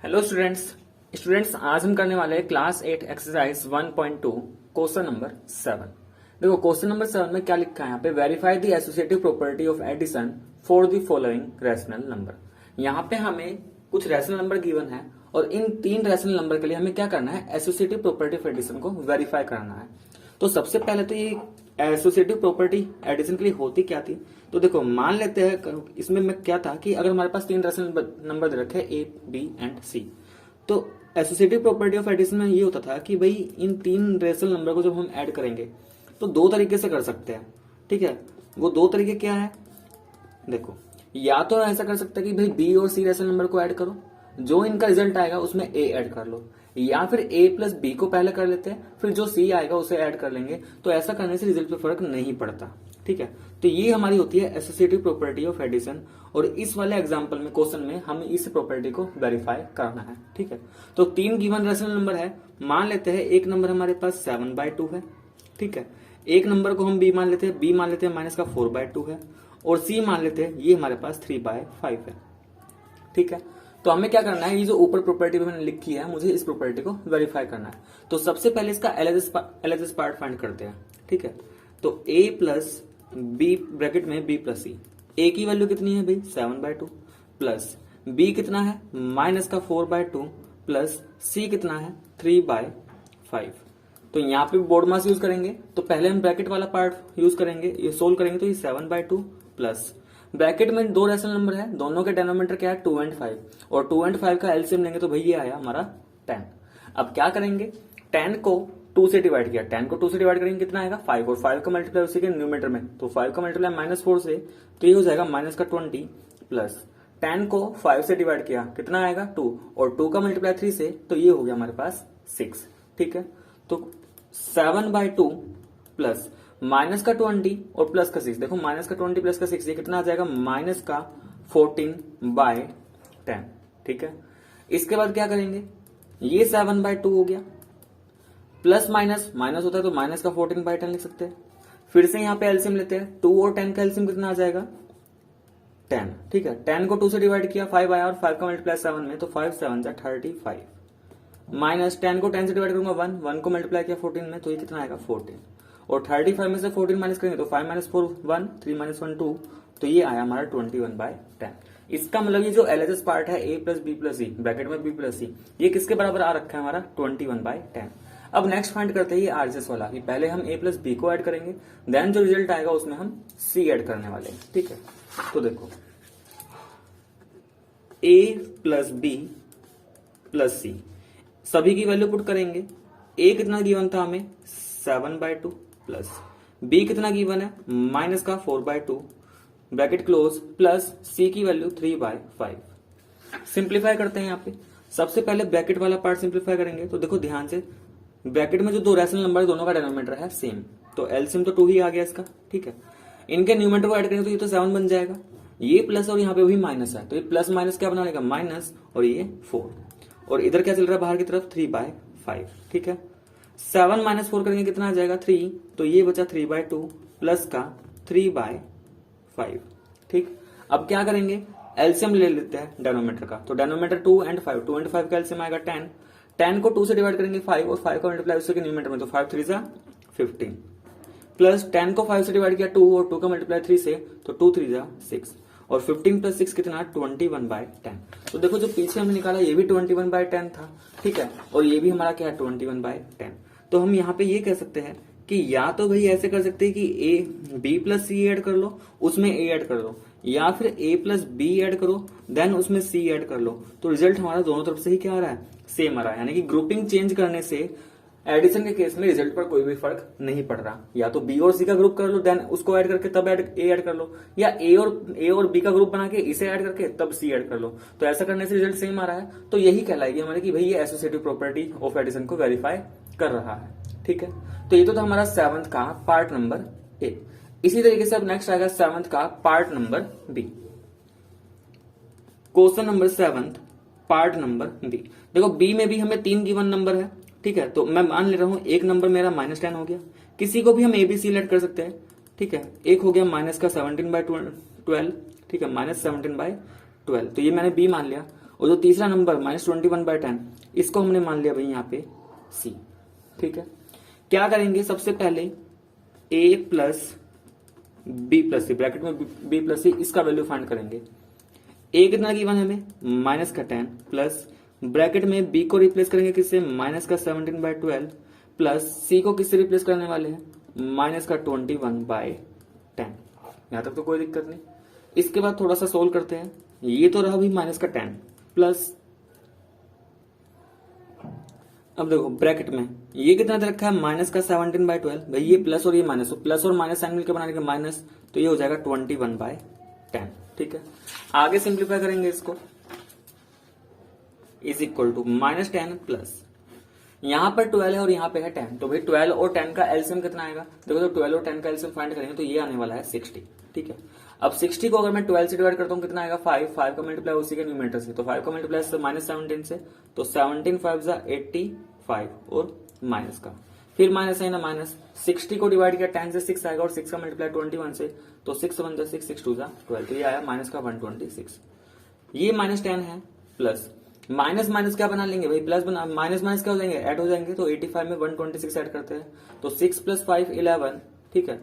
Hello students. आज हम करने वाले हैं क्लास 8 एक्सरसाइज 1.2 क्वेश्चन नंबर 7। देखो क्वेश्चन नंबर 7 में क्या लिखा है यहाँ पे, verify the associative property of addition for the following rational number. यहाँ पे हमें कुछ रैशनल नंबर गिवन है और इन तीन रैशनल नंबर के लिए हमें क्या करना है, एसोसिएटिव प्रॉपर्टी ऑफ एडिशन को वेरीफाई करना है। तो सबसे पहले तो ये एसोसिएटिव प्रॉपर्टी एडिशन के लिए होती क्या थी, तो देखो मान लेते हैं इसमें मैं क्या था कि अगर हमारे पास तीन रैशनल नंबर दे रखे ए बी एंड सी, तो एसोसिएटिव प्रॉपर्टी ऑफ एडिशन में ये होता था कि भाई इन तीन रैशनल नंबर को जब हम ऐड करेंगे तो दो तरीके से कर सकते हैं। ठीक है, वो दो तरीके क्या है, देखो या तो ऐसा कर सकते हैं कि भाई बी और सी रैशनल नंबर को ऐड करो, जो इनका रिजल्ट आएगा उसमें ए ऐड कर लो, या फिर ए प्लस बी को पहले कर लेते हैं फिर जो सी आएगा उसे ऐड कर लेंगे। तो ऐसा करने से रिजल्ट पे फर्क नहीं पड़ता। ठीक है, तो ये हमारी होती है एसोसिएटिव प्रॉपर्टी ऑफ एडिशन और इस वाले एग्जांपल में क्वेश्चन में हमें इस प्रॉपर्टी को वेरीफाई करना है। ठीक है, तो तीन गिवन रैशनल नंबर है, मान लेते हैं एक नंबर हमारे पास 7/2 है। ठीक है, एक नंबर को हम बी मान लेते हैं, बी मान लेते हैं माइनस का 4/2 है और सी मान लेते हैं ये हमारे पास 3/5 है। ठीक है, तो हमें क्या करना है, ये जो ऊपर प्रॉपर्टी मैंने लिखी है मुझे इस प्रॉपर्टी को वेरीफाई करना है। तो सबसे पहले इसका एलएचएस पार्ट फाइंड करते हैं। ठीक है, तो a प्लस बी ब्रैकेट में b प्लस सी, a की वैल्यू कितनी है भाई 7/2 प्लस b कितना है माइनस का 4/2 प्लस c कितना है 3/5। तो यहाँ पे बोर्ड मास यूज करेंगे, तो पहले हम ब्रैकेट वाला पार्ट यूज करेंगे, ये सोल्व करेंगे तो ये 7/2 प्लस ब्रैकेट में दो रैशनल नंबर है, दोनों के डेनोमिनेटर क्या है 2 और 5 और 2 और 5 का एलसीएम लेंगे तो भाई ये आया हमारा 10। अब क्या करेंगे, 10 को 2 से डिवाइड किया, 10 को 2 से डिवाइड करेंगे कितना आएगा 5 और 5 का मल्टीप्लाई उसी के न्यूमेटर में, तो 5 का मल्टीप्लाई -4 से तो ये हो जाएगा माइनस का 20 प्लस 10 को 5 से डिवाइड किया कितना आएगा 2 और 2 का मल्टीप्लाई 3 से तो ये हो गया हमारे पास 6। ठीक है, तो 7/2 प्लस माइनस का 20 और प्लस का 6, देखो माइनस का 20 प्लस का 6 ये कितना आ जाएगा माइनस का 14/10। ठीक है, इसके बाद क्या करेंगे, ये 7/2 हो गया प्लस माइनस माइनस होता है तो माइनस का 14/10 लिख सकते हैं। फिर से यहाँ पे एलसीएम लेते हैं, 2 और 10 का एलसीएम कितना आ जाएगा 10। ठीक है, 10 को 2 से डिवाइड किया 5 आया और 5 का मल्टीप्लाई 7 में तो 5 7 जा 35 माइनस 10 को 10 से डिवाइड करूंगा 1 को मल्टीप्लाई किया 14 में तो ये कितना आएगा 14 और 35 में से 14 माइनस करेंगे तो 5 - 4 1 3 - 1 2 तो ये आया हमारा 21/10। इसका मतलब ये जो एलएचएस पार्ट है a plus B plus C bracket में b प्लस सी ये किसके बराबर आ रखा है हमारा 21/10। अब नेक्स्ट फाइंड करते हैं ये आरएचएस वाला, कि पहले हम a प्लस बी को ऐड करेंगे देन जो रिजल्ट आएगा उसमें हम c ऐड करने वाले हैं। ठीक है, तो देखो a प्लस बी प्लस सी सभी की वैल्यू पुट करेंगे। a कितना गिवन था हमें 7/2 प्लस b कितना गिवन है माइनस का 4/2 ब्रैकेट क्लोज प्लस c की वैल्यू 3/5। सिंप्लीफाई करते हैं यहाँ पे, सबसे पहले ब्रैकेट वाला पार्ट सिंप्लीफाई करेंगे तो देखो ध्यान से ब्रैकेट में जो दो रैशनल नंबर है दोनों का डिनोमिनेटर है सेम, तो एलसीएम तो 2 ही आ गया इसका। ठीक है, इनके न्यूमेरेटर को ऐड करेंगे तो ये तो 7 बन जाएगा, ये प्लस और यहाँ पे भी माइनस है तो ये प्लस माइनस क्या बना लेगा माइनस और ये 4 और इधर क्या चल रहा है बाहर की तरफ 3/5। ठीक है, 7 - 4 करेंगे कितना आ जाएगा 3 तो ये बचा 3/2 प्लस का 3/5। ठीक, अब क्या करेंगे एलसीएम ले लेते हैं डेनोमीटर का, तो डेनोमीटर 2 और 5 का एलसीएम आएगा 10 को 2 से डिवाइड करेंगे 5 और 5 का मल्टीप्लाई उसके न्यूमेरेटर में तो 5 3 जा 15 प्लस 10 को 5 से डिवाइड किया 2 और 2 का मल्टीप्लाई 3 से तो 2 3 जा 6 और 15 प्लस 6 कितना 21/10। तो देखो जो पीछे हमने निकाला ये भी 21/10 था। ठीक है, और ये भी हमारा क्या है 21/10। तो हम यहाँ पे ये कह सकते हैं कि या तो भाई ऐसे कर सकते हैं कि a b plus C add कर लो उसमें a ऐड कर लो, या फिर a प्लस बी ऐड करो देन उसमें c ऐड कर लो, तो रिजल्ट हमारा दोनों तरफ से ही क्या आ रहा है सेम आ रहा है। यानी कि ग्रुपिंग चेंज करने से एडिशन के केस में रिजल्ट पर कोई भी फर्क नहीं पड़ रहा, या तो बी और सी का ग्रुप कर लो देन उसको ऐड करके तब ए ऐड कर लो, या ए और बी का ग्रुप बना के इसे ऐड करके तब सी ऐड कर लो, तो ऐसा करने से रिजल्ट सेम आ रहा है। तो यही कहलाएगी हमारे कि भाई ये एसोसिएटिव प्रॉपर्टी ऑफ एडिशन को वेरीफाई कर रहा है। ठीक है, तो ये तो था हमारा 7th का पार्ट नंबर ए। इसी तरीके से अब नेक्स्ट आएगा 7th का part number B. Question number 7 part number B. देखो बी में भी हमें 3 गिवन नंबर है। ठीक है, तो मैं मान ले रहा हूं एक नंबर मेरा -10 हो गया, किसी को भी हम एबीसी लेट कर सकते हैं। ठीक है, एक हो गया माइनस का 17/12। ठीक है, -17/12 तो ये मैंने बी मान लिया और जो तीसरा नंबर -21/10 इसको हमने मान लिया भाई यहाँ पे c। ठीक है, क्या करेंगे सबसे पहले a plus b plus C, bracket में b प्लस सी, इसका वैल्यू फाइंड करेंगे। a कितना गिवन है हमें माइनस का 10 प्लस ब्रैकेट में b को रिप्लेस करेंगे किससे माइनस का 17/12 प्लस c को किससे रिप्लेस करने वाले हैं माइनस का 21/10। यहां तक तो कोई दिक्कत नहीं। इसके बाद थोड़ा सा सोल्व करते हैं। ये तो रहा भी माइनस का 10 प्लस, अब देखो ब्रैकेट में ये कितना दे रखा है माइनस का 17/12, भाई ये प्लस और ये माइनस, तो प्लस और माइनस साइन मिलकर बनाने के माइनस, तो ये हो जाएगा 21/10। ठीक है, आगे सिंप्लीफाई करेंगे इसको, इज इक्वल टू -10 प्लस यहां पर 12 है और यहां पे है 10, तो भाई 12 और 10 का एलसीएम कितना आएगा, देखो तो 12 और 10 का एलसीएम फाइंड करेंगे तो ये आने वाला है 60। ठीक है, अब 60 को अगर मैं 12 से डिवाइड करता हूं कितना आएगा 5 का मल्टीप्लाई उसी के न्यूमरेटर से, तो 5 का मल्टीप्लाई -17 से, तो 17 5 जा 85 और माइनस का, फिर माइनस है ना माइनस, 60 को डिवाइड किया 10 से 6 आएगा और 6 का मल्टीप्लाई 21 से, तो 6 1 जा 6 6 2 जा 12, तो ये आया माइनस का 126। ये -10 है प्लस माइनस माइनस क्या बना लेंगे भाई प्लस बना, माइनस माइनस क्या हो जाएंगे ऐड हो जाएंगे, तो 85 में 126 ऐड करते हैं, तो 6 + 5 11। ठीक है,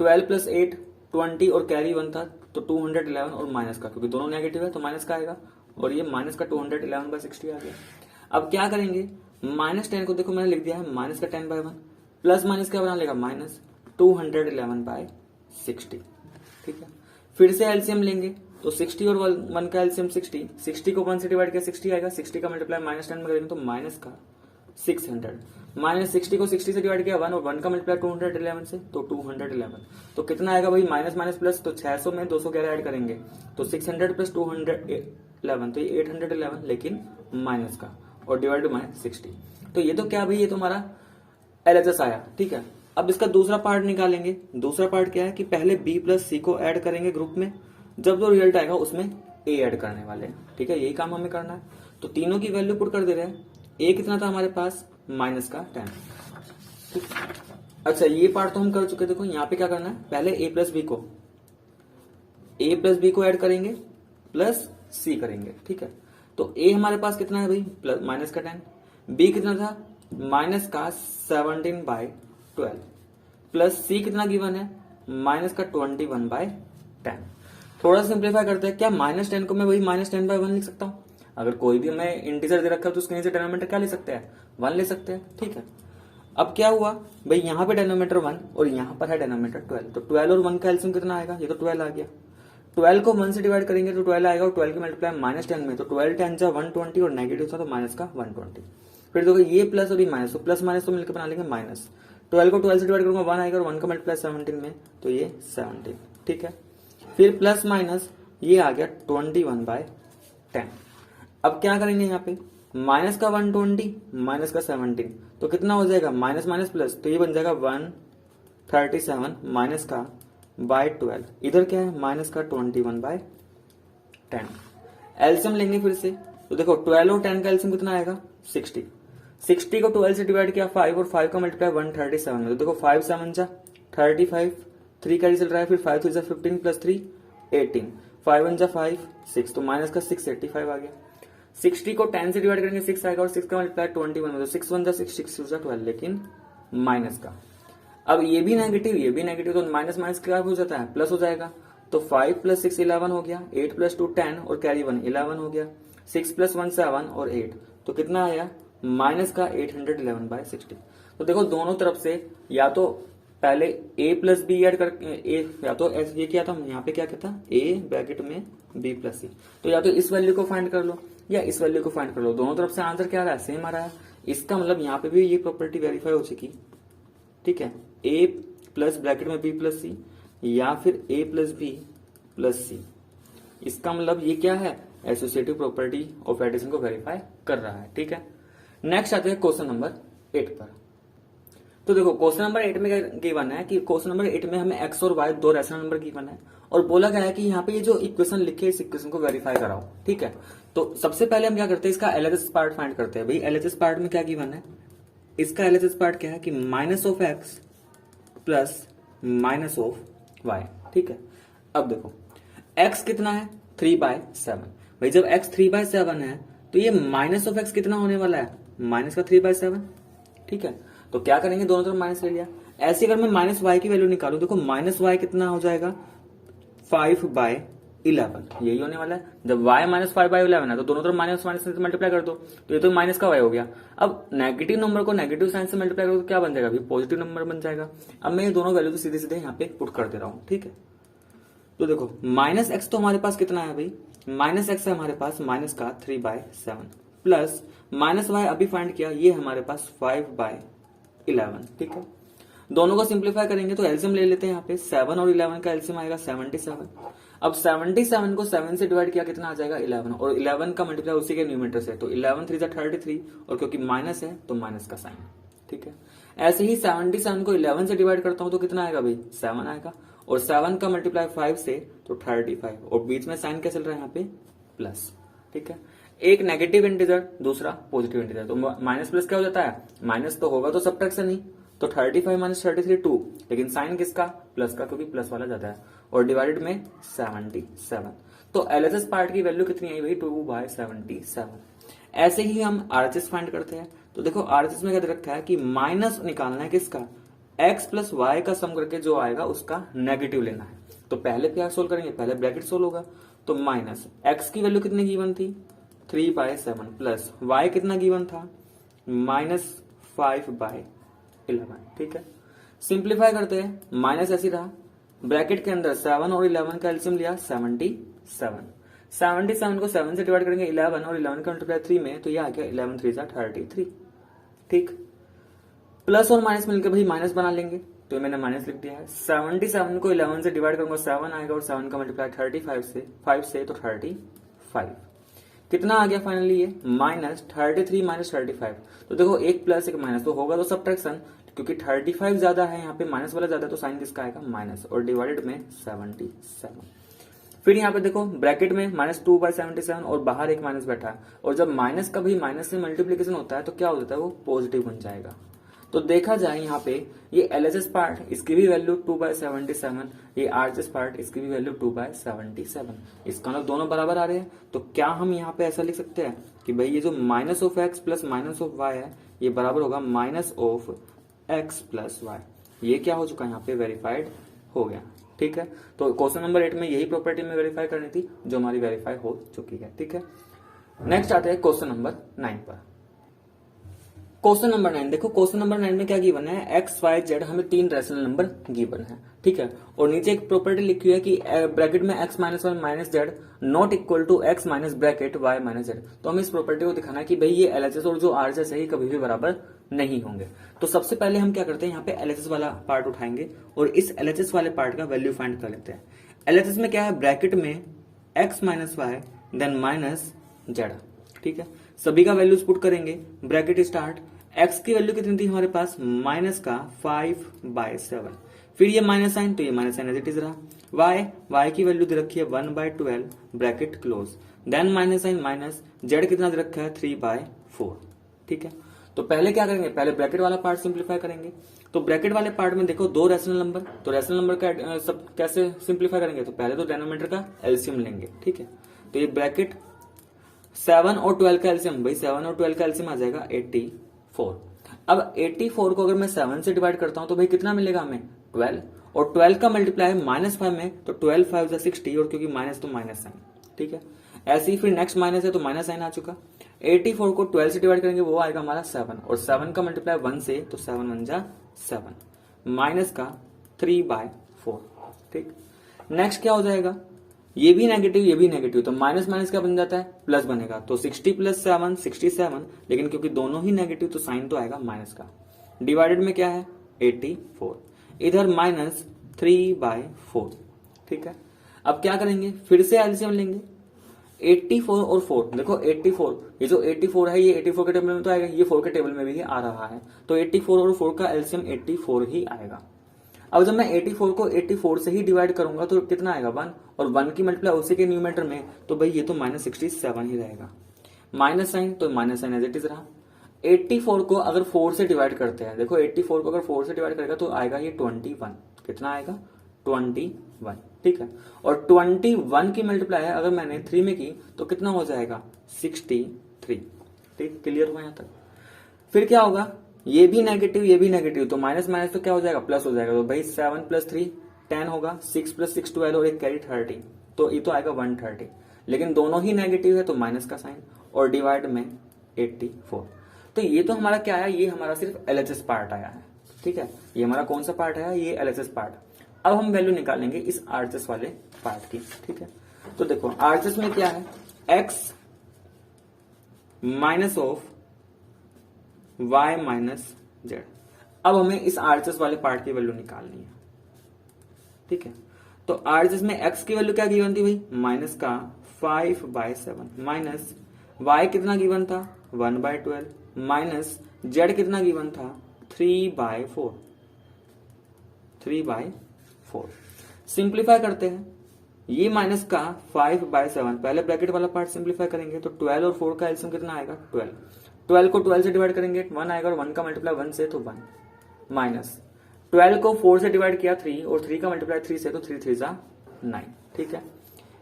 12 + 8 20 और कैरी 1 था, तो 211 और माइनस का, क्योंकि दोनों नेगेटिव है तो माइनस का आएगा, और ये माइनस का 211/60 आ गया। अब क्या करेंगे -10 को देखो मैंने लिख दिया है माइनस का 10/1, प्लस माइनस क्या बना लेगा -211/60। ठीक है, फिर से एलसीएम लेंगे, तो 60 और 1 का एलसीएम 60 को 1 से डिवाइड किया 60 आएगा, 60 का मल्टीप्लाई -10 में करेंगे तो माइनस का 600, -60 को 60 से डिवाइड किया 1 और 1 का मल्टीप्लाई 211 से, तो 211, तो कितना आएगा भाई माइनस माइनस प्लस, तो 600 में 211 ऐड करेंगे तो 600 + 211, तो ये 811 लेकिन माइनस का, और डिवाइड बाय 60, तो ये तो क्या भाई ये तो हमारा एलएचएस आया। ठीक है, अब इसका दूसरा पार्ट निकालेंगे। दूसरा पार्ट क्या है कि पहले b + c को ऐड करेंगे ग्रुप में, जब जो रिजल्ट आएगा उसमें a ऐड करने वाले हैं। ठीक है, यही काम हमें करना है, तो तीनों की वैल्यू पुट कर दे रहे हैं। a कितना था हमारे पास माइनस का 10। ठीक, अच्छा ये पार्ट तो हम कर चुके। देखो यहाँ पे क्या करना है, पहले a + b को ऐड करेंगे प्लस c करेंगे। ठीक है, तो a हमारे पास कितना है भाई प्लस माइनस का 10, b कितना था माइनस का 17/12 प्लस c कितना गिवन है माइनस का 21/10। थोड़ा सा सिंप्लीफाई करते हैं, क्या -10 को मैं वही -10/1 लिख सकता हूँ। अगर कोई भी हमें इंटीजर दे रखा है तो उसके नीचे डिनोमिनेटर क्या ले सकते हैं 1 ले सकते हैं। ठीक है, अब क्या हुआ भाई यहाँ पे डिनोमिनेटर 1 और यहाँ पर है डिनोमिनेटर 12, तो 12 और 1 का एलसीएम कितना आएगा, ये तो 12 आ गया। 12 को 1 से डिवाइड करेंगे तो 12 आएगा, और 12 की मल्टीप्लाई -10 में, तो 12 10 जा 120 और नेगेटिव था तो माइनस का 120। फिर देखो ये प्लस और ये माइनस, तो प्लस माइनस तो मिलकर बना लेंगे माइनस। 12 को 12 से डिवाइड करूंगा 1 आएगा, और 1 का मल्टीप्लाई 17 में, तो ये 17। ठीक है, फिर प्लस माइनस ये आ गया 21/10। अब क्या करेंगे यहाँ पे माइनस का 120 माइनस का 17, तो कितना हो जाएगा माइनस माइनस प्लस, तो ये बन जाएगा 137 माइनस का बाय 12, इधर क्या है माइनस का 21/10। एलसीएम लेंगे फिर से, तो देखो 12 और 10 का एलसीएम कितना आएगा 60। 60 को 12 से डिवाइड किया 5 और 5 का मल्टीप्लाई 137 में, तो देखो 5 7 जा 35, 3 कैरी चल रहा है, फिर 5 3 जा 15 + 3 18, 5 1 जा 5 6, तो माइनस का 685 आ गया। 60 को 10 से डिवाइड करेंगे 6 आएगा, और 6 का मल्टीप्लाई 21 में, तो 6 1 जा 6 6 2 जा 12, लेकिन माइनस का। अब ये भी नेगेटिव तो माइनस माइनस क्या हो जाता है प्लस हो जाएगा, तो 5 + 6 11 हो गया, 8 + 2 10 और कैरी 1 11 हो गया, 6 + 1 7 और 8, तो कितना आया माइनस का 811/60। तो देखो दोनों तरफ से या तो पहले a + b ऐड कर या तो ये क्या था यहाँ पे क्या कहता a ब्रैकेट में b + c, तो या तो इस वैल्यू को फाइंड कर लो या इस वैल्यू को फाइंड कर लो, दोनों तरफ से आंसर क्या आ रहा है सेम आ रहा है। इसका मतलब यहाँ पे भी ये प्रॉपर्टी वेरीफाई हो चुकी। ठीक है, a + ब्रैकेट में b + c या फिर a + b + c, इसका मतलब ये क्या है एसोसिएटिव प्रॉपर्टी ऑफ एडिशन को वेरीफाई कर रहा है। ठीक है, नेक्स्ट आते हैं क्वेश्चन नंबर 8 पर। तो देखो क्वेश्चन नंबर 8 में क्या गिवन है कि क्वेश्चन नंबर 8 में हमें x और y दो रैशनल नंबर गिवन है, और बोला गया है कि यहाँ पे ये जो इक्वेशन लिखे इस इक्वेशन को वेरीफाई कराओ। ठीक है, तो सबसे पहले हम क्या करते हैं इसका एलएचएस पार्ट फाइंड करते हैं। भाई एलएचएस पार्ट में क्या गिवन है, इसका एलएचएस पार्ट क्या है कि -(x) + -(y). ठीक है, अब देखो x कितना है 3/7, भाई जब x 3/7 है तो ये माइनस ऑफ x कितना होने वाला है, माइनस का 3/7। ठीक है, तो क्या करेंगे, दोनों तरफ माइनस ले लिया। ऐसे अगर मैं माइनस वाई की वैल्यू निकालू, देखो माइनस वाई कितना हो जाएगा, 5/11, यही होने वाला है। जब y माइनस 5/11 है तो दोनों तरफ माइनस माइनस से मल्टीप्लाई कर दो, तो ये तो माइनस का y हो गया। अब नेगेटिव नंबर को नेगेटिव साइन से मल्टीप्लाई करो तो क्या बन जाएगा, अभी पॉजिटिव नंबर बन जाएगा। अब मैं ये दोनों वैल्यू तो सीधे सीधे यहाँ पे पुट कर दे रहा हूँ। ठीक है, तो देखो माइनस एक्स तो हमारे पास कितना है भाई, माइनस एक्स है हमारे पास माइनस का 3/7 प्लस माइनस वाई अभी फाइंड किया, ये हमारे पास 5/11। ठीक है, दोनों को सिंप्लीफाई करेंगे तो एलसीएम ले लेते हैं। यहाँ पे 7 और 11 का एलसीएम आएगा 77। अब 77 को 7 से डिवाइड किया कितना आ जाएगा 11, और 11 का मल्टीप्लाई उसी के न्यूमरेटर से, तो 11 3 33, और क्योंकि माइनस है तो माइनस का साइन। ठीक है, ऐसे ही 77 को 11 से डिवाइड करता हूं तो कितना आएगा भाई, 7 आएगा, और 7 का मल्टीप्लाई 5 से तो 35, और बीच में साइन क्या चल रहा है यहाँ पे, प्लस। ठीक है, एक नेगेटिव इंटीजर दूसरा पॉजिटिव इंटीजर, तो माइनस प्लस क्या हो जाता है, माइनस तो होगा तो सबट्रैक्शन ही, तो 35 माइनस 33 2, लेकिन साइन किसका, प्लस का, क्योंकि प्लस वाला जाता है, और डिवाइडेड में 77। तो एलएचएस पार्ट की वैल्यू कितनी आई भाई, 2/77। ऐसे ही हम आरएचएस फाइंड करते हैं। तो देखो आरएचएस में क्या दे रखा है कि माइनस निकालना है किसका, x प्लस वाई का सम करके जो आएगा उसका नेगेटिव लेना है। तो पहले क्या सोल्व करेंगे, पहले ब्रैकेट सोल्व होगा, तो माइनस x की वैल्यू कितनी गिवन थी, 3/7 प्लस y कितना गिवन था, -5/11। ठीक है, सिंप्लीफाई करते हैं, माइनस ऐसी रहा, ब्रैकेट के अंदर 7 और 11 का एलसीएम लिया 77। 77 को 7 से डिवाइड करेंगे 11, और 11 का मल्टीप्लाई 3 में, तो ये आ गया 11 3 33। ठीक, प्लस और माइनस मिलकर भाई माइनस बना लेंगे, तो मैंने माइनस लिख दिया है। 77 को 11 से डिवाइड करूंगा 7 आएगा, और 7 का मल्टीप्लाई 35 से 5 से तो 35। कितना आ गया फाइनली ये, -33 - 35। तो देखो एक प्लस एक माइनस तो होगा तो सबट्रैक्शन, क्योंकि 35 ज्यादा है यहाँ पे, माइनस वाला ज्यादा है, तो साइन किसका आएगा, माइनस, और डिवाइडेड में 77। फिर यहाँ पे देखो ब्रैकेट में -2/77 और बाहर एक माइनस बैठा है, और जब माइनस का भी माइनस से मल्टीप्लीकेशन होता है तो क्या हो जाता है, वो पॉजिटिव बन जाएगा। तो देखा जाए यहाँ पे ये एलएचएस पार्ट, इसकी भी वैल्यू 2/77, ये आरएचएस पार्ट, इसकी भी वैल्यू 2/77। इसका मतलब दोनों बराबर आ रहे हैं। तो क्या हम यहाँ पे ऐसा लिख सकते हैं कि भाई ये जो minus of X plus minus of Y है, ये बराबर होगा minus of X plus Y. ये क्या हो चुका है, यहाँ पे वेरीफाइड हो गया। ठीक है, तो क्वेश्चन नंबर 8 में यही प्रॉपर्टी में वेरीफाई करनी थी, जो हमारी वेरीफाई हो चुकी है। ठीक है, नेक्स्ट आते हैं क्वेश्चन नंबर 9 पर। क्वेश्चन नंबर 9 देखो, क्वेश्चन नंबर 9 में क्या गिवन है, एक्स वाई जेड, हमें 3 रैशनल नंबर गिवन है। ठीक है, और नीचे एक प्रॉपर्टी लिखी है कि ब्रैकेट में x - 1 minus Z not equal to x minus bracket y minus Z. तो हमें इस प्रॉपर्टी को दिखाना है कि भाई ये एलएचएस और जो आरएचएस है ये कभी भी बराबर नहीं होंगे। तो सबसे पहले हम क्या करते हैं, यहाँ पे एलएचएस वाला पार्ट उठाएंगे और इस एलएचएस वाले पार्ट का वैल्यू फाइंड कर लेते हैं। एलएचएस में क्या है, ब्रैकेट में x minus Y then minus Z. ठीक है, सभी का वैल्यूज पुट करेंगे, ब्रैकेट स्टार्ट, x की वैल्यू कितनी थी हमारे पास, माइनस का 5/7, फिर ये माइनस साइन, तो ये minus sign as it is रहा। y की वैल्यू दे रखी है 1/12, bracket close, then minus sign minus, z कितना दे रखा है 3/4। ठीक है, तो पहले क्या करेंगे, पहले ब्रैकेट वाला पार्ट सिंप्लीफाई करेंगे। तो ब्रैकेट वाले पार्ट में देखो 2 रैशनल नंबर, तो रैशनल नंबर का सब कैसे सिंप्लीफाई करेंगे, तो पहले तो डिनोमिनेटर का एलसीएम लेंगे। ठीक है, तो ये ब्रैकेट 7 और 12 का एलसीएम, भाई 7 और 12 का एलसीएम आ जाएगा 84। अब 84 को अगर मैं 7 से डिवाइड करता हूं तो भाई कितना मिलेगा हमें, 12, और 12 का मल्टीप्लाई -5 में, तो 12 5 जा 60, और क्योंकि माइनस तो माइनस साइन। ठीक है, ऐसे ही फिर नेक्स्ट माइनस है तो माइनस साइन आ चुका। 84 को 12 से डिवाइड करेंगे, वो आएगा हमारा 7, और 7 का मल्टीप्लाई 1 से, तो 7 1 जा 7, माइनस का 3/4। ठीक, नेक्स्ट क्या हो जाएगा, ये भी नेगेटिव ये भी नेगेटिव, तो माइनस माइनस क्या बन जाता है, प्लस बनेगा, तो 60 + 7 67, लेकिन क्योंकि दोनों ही नेगेटिव तो साइन तो आएगा माइनस का। डिवाइडेड में क्या है 84, इधर -3/4। ठीक है, अब क्या करेंगे, फिर से एलसीएम लेंगे, 84 और 4, देखो 84, ये जो 84 है ये 84 के टेबल में तो आएगा, ये 4 के टेबल में भी आ रहा है, तो 84 और 4 का एलसीएम 84 ही आएगा। अब जब मैं 84 को 84 से ही डिवाइड करूंगा तो कितना आएगा 1, और 1 की मल्टीप्लाई उसी के न्यूमरेटर में, तो भाई ये तो -67 ही रहेगा। माइनस साइन, तो minus sign as it is रहा। 84 को अगर 4 से डिवाइड करते हैं, देखो 84 को अगर 4 से डिवाइड करेगा तो आएगा ये 21, कितना आएगा 21, ठीक है। और 21 की मल्टीप्लाई अगर मैंने 3 में की तो कितना हो जाएगा 63, ठीक, क्लियर हुआ यहां तक। फिर क्या होगा, ये भी नेगेटिव ये भी नेगेटिव, तो माइनस माइनस तो क्या हो जाएगा प्लस हो जाएगा, तो भाई 7 + 3 10 होगा, 6 + 6 12 और एक कैरी 30, तो ये तो आएगा 130, लेकिन दोनों ही नेगेटिव है तो माइनस का साइन, और डिवाइड में 84। तो ये तो हमारा क्या आया, ये हमारा सिर्फ एलएचएस पार्ट आया है, ठीक है। ये हमारा कौन सा पार्ट है, ये एलएचएस पार्ट। अब हम वैल्यू निकालेंगे इस आरएचएस वाले पार्ट की, ठीक है। तो देखो आरएचएस में क्या है, x minus of y minus Z. अब हमें इस आरएचएस वाले पार्ट की वैल्यू निकालनी है, ठीक है। तो आरएचएस में x की वैल्यू क्या गिवन थी भाई, माइनस का 5/7 माइनस y कितना गिवन था 1/12 माइनस z कितना गिवन था 3/4। सिंप्लीफाई करते हैं, ये माइनस का 5/7 पहले ब्रैकेट वाला पार्ट सिंप्लीफाई करेंगे तो 12 और 4 का एलसीएम कितना आएगा 12 को 12 से डिवाइड करेंगे 1 आएगा, और 1 का मल्टीप्लाई 1 से तो 1 माइनस 12 को 4 से डिवाइड किया 3, और 3 का मल्टीप्लाई 3 से तो 3 3 जा 9, ठीक है।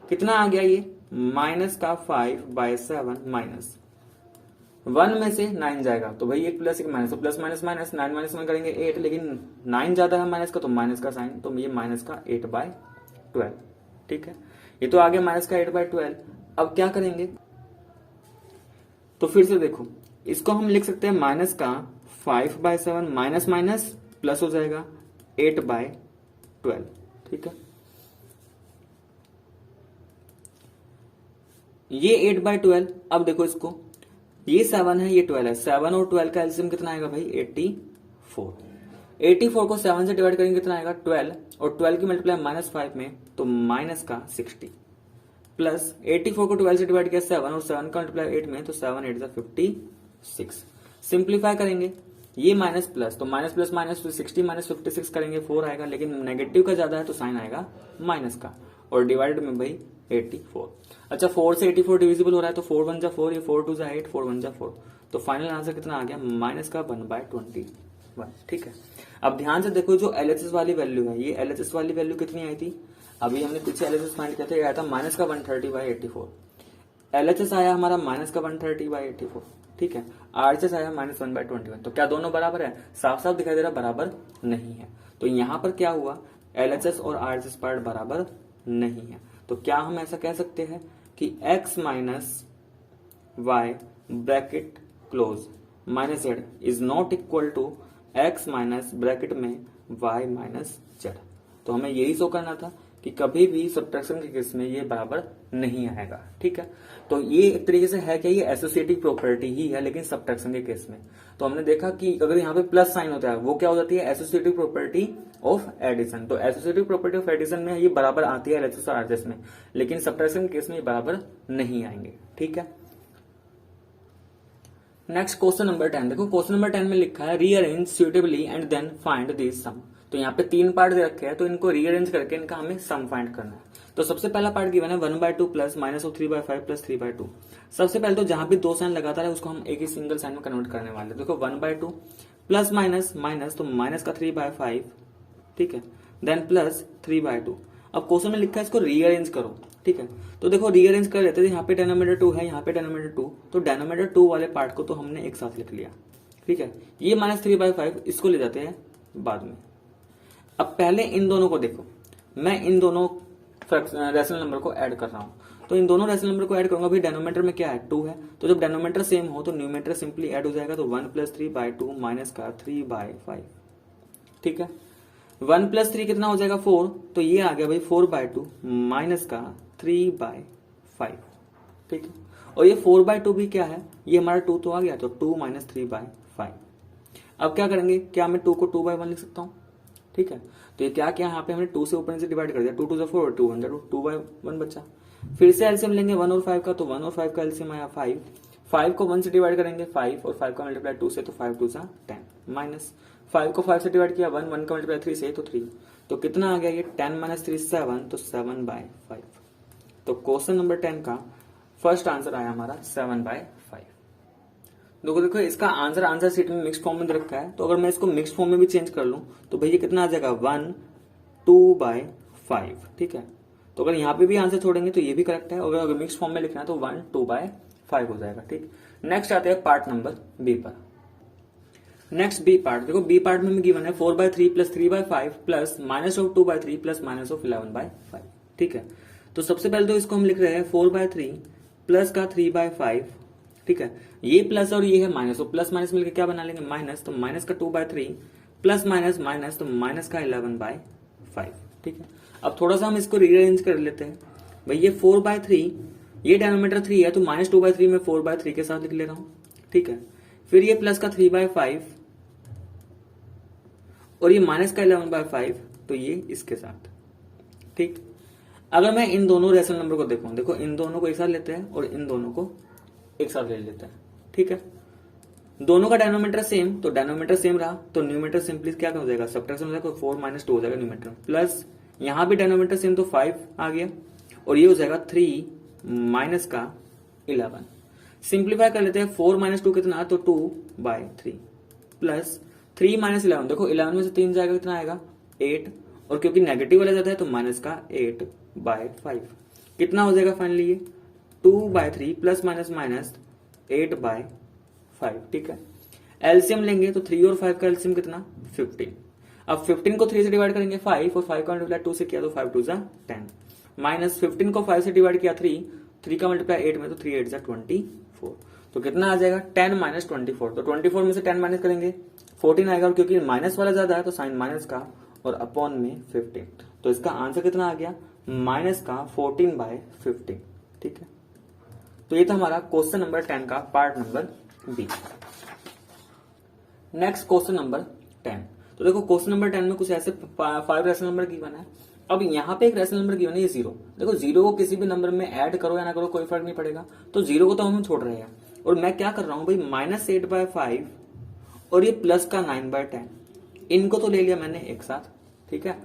कितना आ गया ये माइनस का 5/7 माइनस 1 में से 9 जाएगा, तो भाई एक प्लस एक माइनस, तो प्लस माइनस माइनस 9 माइनस में करेंगे 8, लेकिन 9 ज्यादा है माइनस का तो माइनस का साइन, तो ये माइनस का 8/12, ठीक है। ये तो आ गया माइनस का 8/12। अब क्या करेंगे, तो फिर से देखो इसको हम लिख सकते हैं माइनस का 5/7 माइनस माइनस प्लस हो जाएगा 8/12, ठीक है। ये 8/12, अब देखो इसको, ये 7 है ये 12 है, 7 और 12 का एलसीएम कितना आएगा भाई 84। 84 को 7 से डिवाइड करेंगे कितना आएगा 12, और 12 की मल्टीप्लाई -5 में तो माइनस का 60, प्लस 84 को 12 से डिवाइड किया 7, और 7 का मल्टीप्लाई 8 में तो 7 8 56। सिंप्लीफाई करेंगे, ये माइनस प्लस, तो माइनस प्लस माइनस तो 60 माइनस 56 करेंगे 4 आएगा, लेकिन नेगेटिव का ज्यादा है तो साइन आएगा माइनस का, और डिवाइड में भाई 84। अच्छा 4 से 84 डिविजिबल हो रहा है, तो 4 1 जा 4, ये 4 2 जा 8, 4 1 जा 4, तो फाइनल आंसर कितना आ गया माइनस का 1/21, ठीक है। अब ध्यान से देखो जो एलएचएस वाली वैल्यू है, ये एलएचएस वाली वैल्यू कितनी आई थी, अभी हमने पीछे एलएचएस फाइंड किया था, ये आया था माइनस का 130/84। एलएचएस आया हमारा माइनस का 130/84, ठीक है। आरएचएस आया माइनस 1/21, तो क्या दोनों बराबर है, साफ साफ दिखाई दे रहा बराबर नहीं है। तो यहां पर क्या हुआ, एलएचएस और आरएचएस पार्ट बराबर नहीं है, तो क्या हम ऐसा कह सकते हैं कि x minus Y bracket close minus Z is not equal to x minus bracket में y माइनस जेड। तो हमें यही शो करना था कि कभी भी सब्ट्रैक्शन के केस में ये बराबर नहीं आएगा, ठीक है। तो ये एक तरीके से है कि ये एसोसिएटिव प्रॉपर्टी ही है, लेकिन सब्ट्रैक्शन के केस में तो हमने देखा कि अगर यहाँ पे प्लस साइन होता है वो क्या हो जाती है एसोसिएटिव प्रॉपर्टी ऑफ एडिशन। तो एसोसिएटिव प्रॉपर्टी ऑफ एडिशन में ये बराबर आती है एलएचएस और आरएचएस में, लेकिन सब्ट्रैक्शन के केस में ये बराबर नहीं आएंगे, ठीक है। नेक्स्ट क्वेश्चन नंबर 10 देखो, क्वेश्चन नंबर 10 में लिखा है rearrange suitably and then find this sum. तो यहाँ पे 3 पार्ट दे रखे हैं, तो इनको रीअरेंज करके इनका हमें सम फाइंड करना है। तो सबसे पहला पार्ट गिवन है 1/2 प्लस माइनस ऑफ 3/5 प्लस 3/2। सबसे पहले तो जहां भी 2 साइन लगातार है उसको हम एक ही सिंगल साइन में कन्वर्ट करने वाले हैं। देखो 1/2 प्लस माइनस माइनस तो माइनस का 3/5, ठीक है, देन प्लस 3/2। अब क्वेश्चन में लिखा है इसको रीअरेंज करो, ठीक है। तो देखो रीअरेंज कर लेते हैं, यहाँ पे डिनोमिनेटर 2 है, यहाँ पे डिनोमिनेटर 2, तो डिनोमिनेटर 2 वाले पार्ट को तो हमने एक साथ लिख लिया, ठीक है। ये माइनस 3/5 इसको ले जाते हैं बाद में। अब पहले इन दोनों को देखो, मैं इन दोनों रैशनल नंबर को ऐड कर रहा हूं, तो इन दोनों रैशनल नंबर को ऐड करूंगा। अभी डिनोमिनेटर में क्या है 2 है, तो जब डिनोमिनेटर सेम हो तो न्यूमरेटर सिंपली ऐड हो जाएगा, तो 1 + 3/2 माइनस का 3/5, ठीक है। 1 + 3 कितना हो जाएगा 4, तो ये आ गया भाई 4/2 माइनस का 3/5, ठीक है। और ये 4/2 भी क्या है, ये हमारा 2 तो आ गया, तो 2 - 3/5। अब क्या करेंगे, क्या मैं 2 को 2/1 लिख सकता हूं, ठीक है। तो ये क्या किया, यहाँ पे हमने 2 से ऊपर से डिवाइड कर दिया, 2 2 4 2 1 2 2/1 बचा। फिर से एलसीएम लेंगे 1 और 5 का, तो 1 और 5 का एलसीएम आया 5। 5 को 1 से डिवाइड करेंगे 5, और 5 का मल्टीप्लाई 2 से, तो 5 2 10 माइनस 5 को 5 से डिवाइड किया 1, 1 का मल्टीप्लाई 3 से, तो 3। तो कितना आ गया ये 10 - 3 7, तो 7/5। तो क्वेश्चन नंबर 10 का फर्स्ट आंसर आया हमारा 7/5। देखो इसका आंसर शीट में मिक्स फॉर्म में रखा है, तो अगर मैं इसको मिक्स फॉर्म में भी चेंज कर लूं तो भैया कितना आ जाएगा 1 2/5, ठीक है। तो अगर यहाँ पे भी आंसर छोड़ेंगे तो ये भी करेक्ट है, अगर मिक्स फॉर्म में लिखना है तो 1 2/5 हो जाएगा, ठीक। नेक्स्ट आते हैं पार्ट नंबर बी पर। नेक्स्ट बी पार्ट, देखो बी पार्ट में गिवन है 4/3 प्लस 3/5 प्लस -2/3 प्लस -11/5, ठीक है। तो सबसे पहले तो इसको हम लिख रहे हैं 4/3 प्लस का 3/5, ठीक है। ये प्लस और ये है माइनस, तो प्लस माइनस मिलकर क्या बना लेंगे माइनस, तो माइनस का 2/3 प्लस माइनस माइनस तो माइनस का 11/5, ठीक है। अब थोड़ा सा हम इसको रीअरेंज कर लेते हैं। भाई ये 4/3, ये डिनोमिनेटर 3 है तो -2/3 में 4/3 के साथ लिख ले रहा हूं, ठीक है। फिर ये प्लस का 3/5 और ये माइनस का 11/5, तो ये इसके साथ, ठीक। अगर मैं इन दोनों रेशनल नंबर को देखो इन दोनों को एक साथ लेते हैं और इन दोनों को एक साथ ले लेते हैं, ठीक है। दोनों का डिनोमिनेटर सेम, तो डिनोमिनेटर सेम रहा तो न्यूमरेटर सिंपली क्या हो जाएगा, सब्ट्रैक्शन हो जाएगा, 4 - 2 हो जाएगा न्यूमरेटर, प्लस यहां भी डिनोमिनेटर सेम तो 5 आ गया और ये हो जाएगा 3 माइनस का 11। सिंप्लीफाई कर लेते हैं, 4 - 2 कितना, तो 2/3 प्लस 3 - 11, देखो 11 में से 3 जाएगा कितना आएगा 8, और क्योंकि नेगेटिव वाला ज्यादा है तो माइनस का 8/5 कितना हो जाएगा फाइनली ये 2/3 प्लस माइनस माइनस 8/5, ठीक है। एलसीएम लेंगे तो 3 और 5 का एलसीएम कितना 15। अब 15 को 3 से डिवाइड करेंगे 5 और 5 का मल्टीप्लाई 2 से किया तो 5 2 10 माइनस 15 को 5 से डिवाइड किया 3 का मल्टीप्लाई 8 में तो 3 8 24, तो कितना आ जाएगा 10 - 24, तो 24 में से 10 माइनस करेंगे 14 आएगा, और क्योंकि माइनस वाला ज्यादा है तो साइन माइनस का और अपॉन में 15, तो इसका आंसर कितना आ गया माइनस का 14/15, ठीक है। तो ये था हमारा क्वेश्चन नंबर 10 का part number B. Next question number 10, तो देखो क्वेश्चन नंबर 10 में कुछ ऐसे 5 रेशनल नंबर गिवन है। अब यहाँ पे एक रेशनल नंबर गिवन है ये 0, देखो 0 को किसी भी नंबर में ऐड करो या ना करो कोई फर्क नहीं पड़ेगा, तो 0 को तो हम छोड़ रहे हैं, और मैं क्या कर रहा हूं भाई -8/5 और ये प्लस का 9/10, इनको तो ले लिया मैंने एक साथ, ठीक है।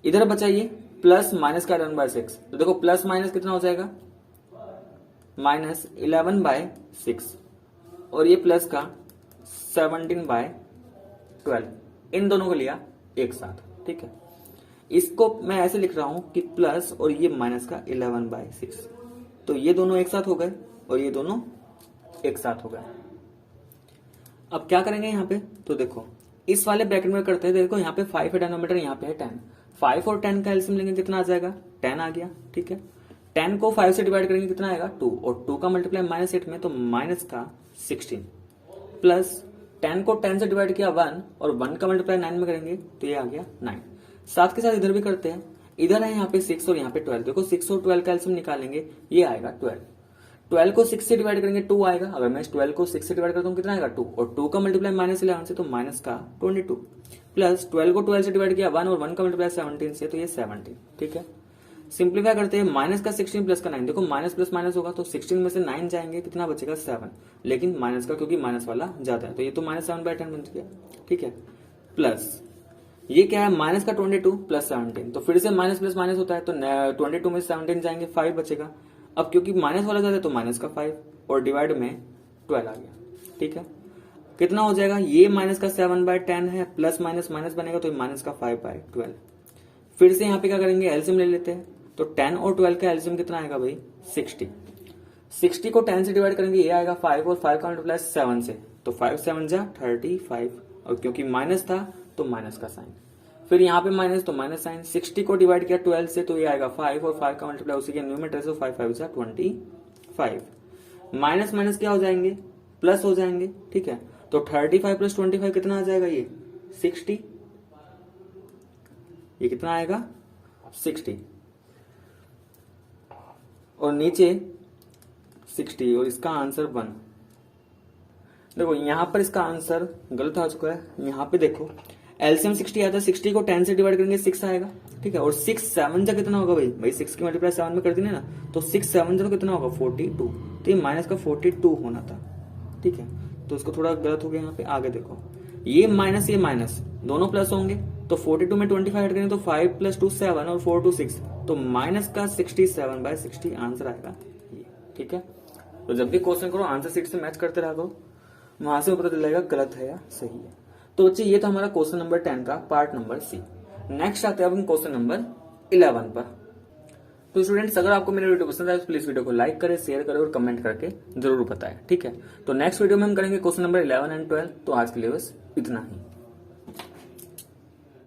इधर बचा ये प्लस माइनस का 11/6, तो देखो प्लस माइनस कितना हो जाएगा -11/6 और ये प्लस का 17/12, इन दोनों को लिया एक साथ, ठीक है। इसको मैं ऐसे लिख रहा हूं कि प्लस और ये माइनस का 11/6, तो ये दोनों एक साथ हो गए और ये दोनों एक साथ हो गए। अब क्या करेंगे यहाँ पे, तो देखो इस वाले ब्रैकेट में करते हैं, देखो यहाँ पे 5 है डिनोमिनेटर, यहाँ पे है 10, 5 और 10 का एलसीएम लेंगे कितना आ जाएगा 10 आ गया, ठीक है। 10 को 5 से डिवाइड करेंगे कितना आएगा 2, और 2 का मल्टीप्लाई -8 में तो माइनस का 16, प्लस 10 को 10 से डिवाइड किया 1 और 1 का मल्टीप्लाई 9 में करेंगे तो ये आ गया 9। साथ के साथ इधर भी करते हैं, इधर है यहाँ पे 6 और यहाँ पे 12, देखो 6 और 12 का एलसीएम निकालेंगे, ये आएगा 12। 12 को 6 से डिवाइड करेंगे 2 आएगा, अगर मैं इस 12 को 6 से डिवाइड करता हूँ कितना आएगा 2, और 2 का मल्टीप्लाई -11 से तो माइनस का 22, प्लस 12 को 12 से डिवाइड किया 1 और 1 का मल्टीप्लाई 17 से तो ये 17, ठीक है। सिंप्लीफाई करते हैं, माइनस का 16 प्लस का 9, देखो माइनस प्लस माइनस होगा तो 16 में से 9 जाएंगे कितना बचेगा 7, लेकिन माइनस का क्योंकि माइनस वाला ज्यादा है तो ये तो -7/10 बन गया, ठीक है। प्लस ये क्या है माइनस का 22 प्लस 17, तो फिर से माइनस प्लस माइनस होता है तो 22 में 17 जाएंगे 5 बचेगा। अब क्योंकि माइनस वाला ज्यादा है तो माइनस का 5 और डिवाइड में 12 आ गया, ठीक है। कितना हो जाएगा, ये माइनस का 7/10 है, प्लस माइनस माइनस बनेगा तो माइनस का 5/12। फिर से यहाँ पे क्या करेंगे एलसीएम ले लेते हैं, तो 10 और 12 का एलसीएम कितना आएगा भाई 60। 60 को 10 से डिवाइड करेंगे ये आएगा 5 और 5 का मल्टीप्लाई 7 से, तो 5 7 जा 35, और क्योंकि माइनस था तो माइनस का साइन, फिर यहाँ पे माइनस तो माइनस साइन। 60 को डिवाइड किया 12 से तो ये आएगा 5 और 5 का मल्टीप्लाई उसी के न्यूमरेटर से 5 5 जा 25, माइनस माइनस क्या हो जाएंगे प्लस हो जाएंगे, ठीक है। तो 35 प्लस 25 कितना आ जाएगा ये 60, ये कितना आएगा 60 और नीचे 60 और इसका आंसर 1। देखो यहां पर इसका आंसर गलत आ चुका है, यहां पे देखो एलसीएम 60 आता है, 60 को 10 से डिवाइड करेंगे 6 आएगा, ठीक है। और 6 7 जा कितना होगा भाई 6 की मल्टीप्लाई 7 में कर दी ना, तो 6 7 जा तो कितना होगा 42, तो ये माइनस का 42 होना था, ठीक है। तो इसको थोड़ा गलत हो गया यहाँ पे, आगे देखो ये माइनस दोनों प्लस होंगे, तो 42 में 25 ऐड करेंगे तो 5 + 2 7 और 4 2 6, तो माइनस का 67/60 आंसर आएगा ये, ठीक है। तो जब भी क्वेश्चन करो आंसर सीट से मैच करते रहा करो, वहां से पता चलेगा गलत है या सही है। तो बच्चे ये था हमारा क्वेश्चन नंबर 10 का पार्ट नंबर सी। नेक्स्ट आते हैं अब हम क्वेश्चन नंबर 11 पर। तो स्टूडेंट्स अगर आपको मेरा वीडियो पसंद आए तो प्लीज वीडियो को लाइक करें, शेयर करें और कमेंट करके जरूर बताएं, ठीक है। तो नेक्स्ट वीडियो में हम करेंगे क्वेश्चन नंबर 11 एंड 12। तो आज के लिए बस इतना ही।